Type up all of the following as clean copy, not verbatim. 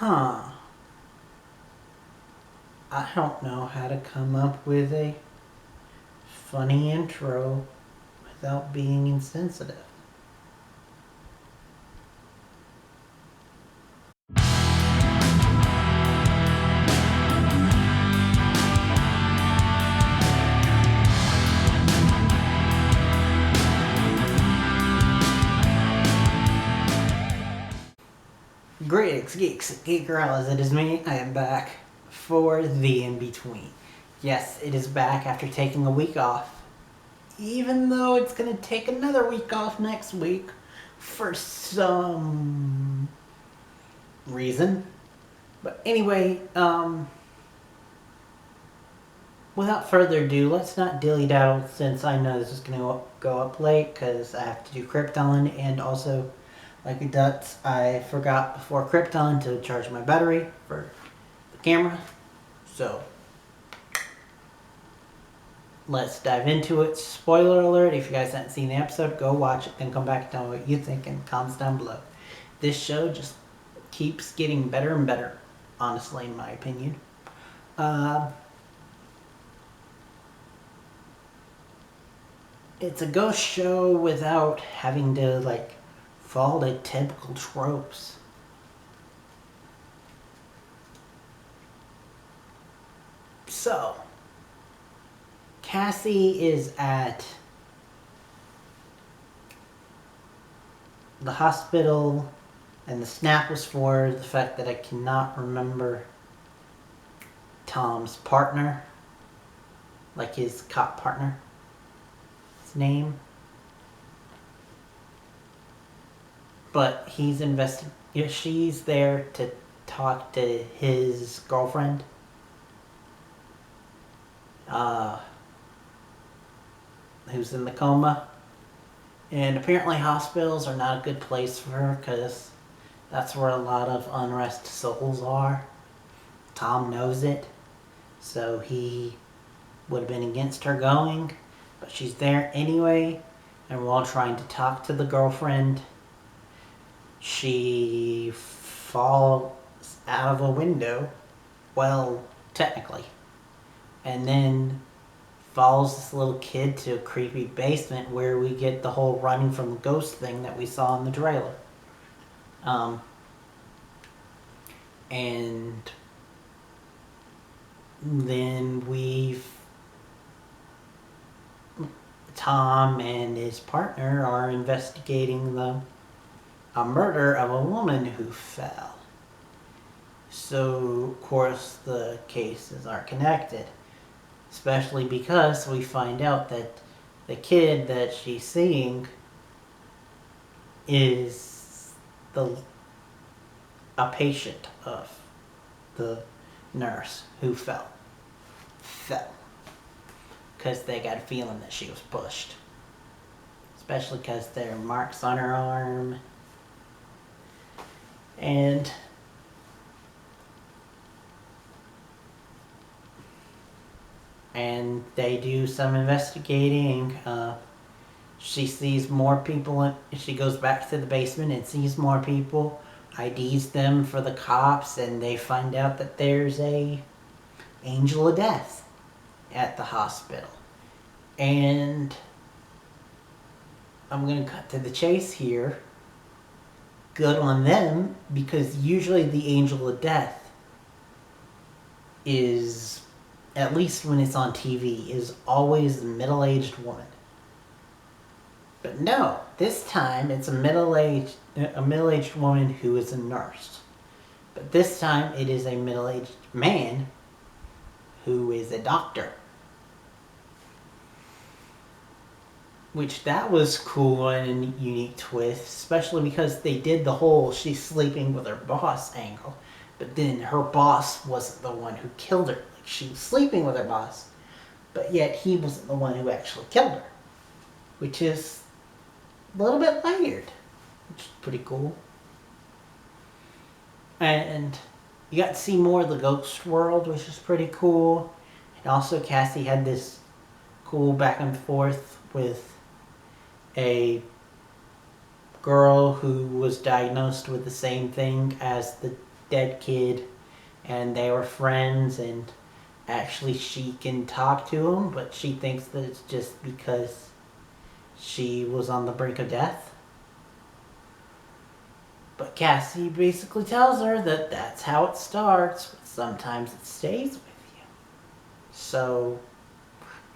Huh. I don't know how to come up with a funny intro without being insensitive. Greetings, geeks and geek girls. It is me. I am back for the InBetween. Yes, it is back after taking a week off. Even though it's going to take another week off next week for some reason. But anyway, without further ado, let's not dilly-daddle since I know this is going to go up late because I have to do Krypton, and also, like a Dutz, I forgot before Krypton to charge my battery for the camera. So, let's dive into it. Spoiler alert, if you guys haven't seen the episode, go watch it, then come back and tell me what you think in the comments down below. This show just keeps getting better and better, honestly, in my opinion. It's a ghost show without having to, follow the typical tropes. So, Cassie is at the hospital, and the snap was for the fact that I cannot remember Tom's partner, like his cop partner, his name. But she's there to talk to his girlfriend. Who's in the coma. And apparently hospitals are not a good place for her because that's where a lot of unrest souls are. Tom knows it. So he would have been against her going. But she's there anyway. And while trying to talk to the girlfriend, she falls out of a window. Well, technically. And then follows this little kid to a creepy basement where we get the whole running from the ghost thing that we saw in the trailer. And then Tom and his partner are investigating a murder of a woman who fell. So, of course, the cases are connected. Especially because we find out that the kid that she's seeing is a patient of the nurse who fell. Because they got a feeling that she was pushed. Especially because there are marks on her arm. And they do some investigating. She sees more people. She goes back to the basement and sees more people, IDs them for the cops, and they find out that there's a angel of death at the hospital. And I'm going to cut to the chase here. Good on them, because usually the angel of death is, at least when it's on TV, is always a middle-aged woman. But no, this time it's a middle-aged woman who is a nurse. But this time it is a middle-aged man who is a doctor. Which, that was cool and a unique twist, especially because they did the whole she's sleeping with her boss angle. But then her boss wasn't the one who killed her. Like, she was sleeping with her boss, but yet he wasn't the one who actually killed her. Which is a little bit layered, which is pretty cool. And you got to see more of the ghost world, which is pretty cool. And also Cassie had this cool back and forth with a girl who was diagnosed with the same thing as the dead kid, and they were friends, and actually she can talk to him, but she thinks that it's just because she was on the brink of death. But Cassie basically tells her that that's how it starts, but sometimes it stays with you. So,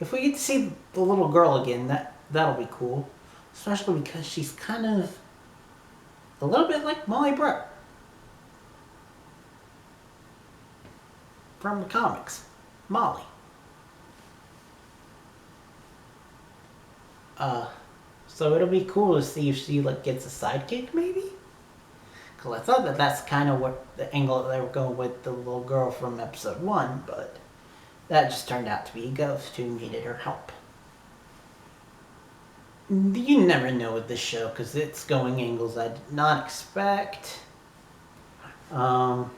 if we get to see the little girl again, that'll be cool. Especially because she's kind of a little bit like Molly Brooke from the comics. Molly. So it'll be cool to see if she like gets a sidekick, maybe. Cause I thought that that's kind of what the angle that they were going with the little girl from episode 1, but that just turned out to be a ghost who needed her help. You never know with this show because it's going angles I did not expect. But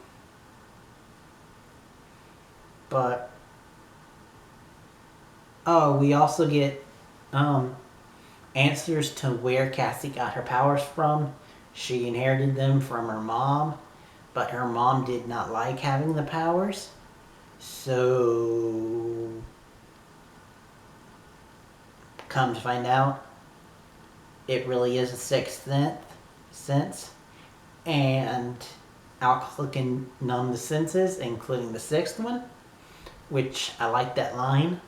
we also get answers to where Cassie got her powers from. She inherited them from her mom, but her mom did not like having the powers. So, come to find out, it really is a sixth sense, and alcohol can numb the senses, including the sixth one, which I like that line,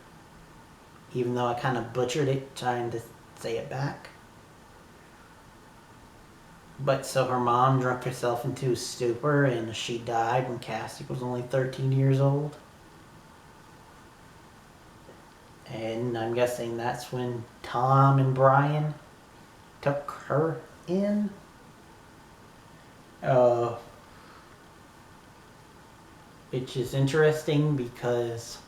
even though I kind of butchered it trying to say it back. But so her mom drunk herself into a stupor and she died when Cassie was only 13 years old. And I'm guessing that's when Tom and Brian took her in. Which is interesting because,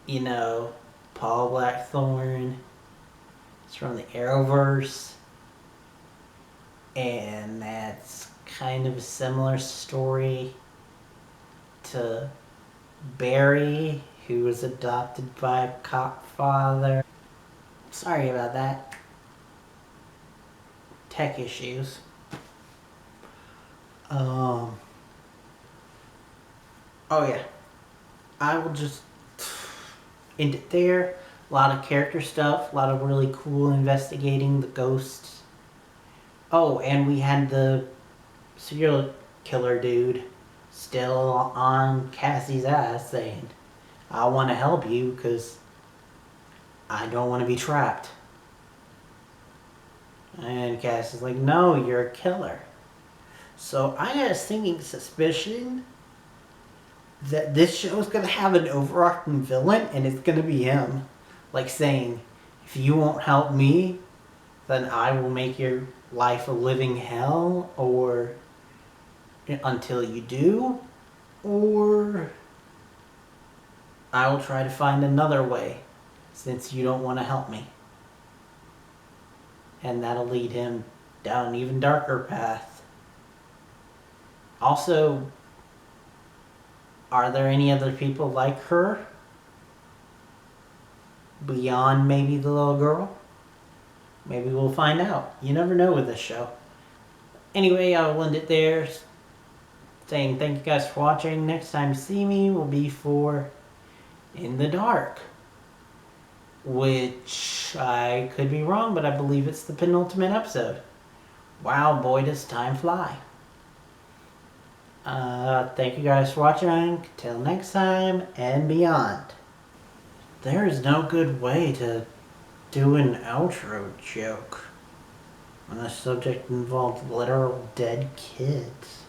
you know, Paul Blackthorne is from the Arrowverse, and that's kind of a similar story to Barry, who was adopted by a cop father. Sorry about that. Tech issues. Oh yeah. I will just end it there. A lot of character stuff, a lot of really cool investigating the ghosts. Oh, and we had the serial killer dude still on Cassie's ass saying, I want to help you because I don't want to be trapped. And Cassie's like, no, you're a killer. So I got a stinging suspicion that this show is going to have an overarching villain, and it's going to be him. Like saying, if you won't help me, then I will make your life a living hell, or until you do, or I will try to find another way since you don't want to help me. And that'll lead him down an even darker path. Also, are there any other people like her? Beyond maybe the little girl? Maybe we'll find out. You never know with this show. Anyway, I'll end it there. Saying thank you guys for watching. Next time you see me will be for In the Dark. Which I could be wrong, but I believe it's the penultimate episode. Wow, boy, does time fly. Thank you guys for watching. Till next time and beyond. There is no good way to do an outro joke when the subject involved literal dead kids.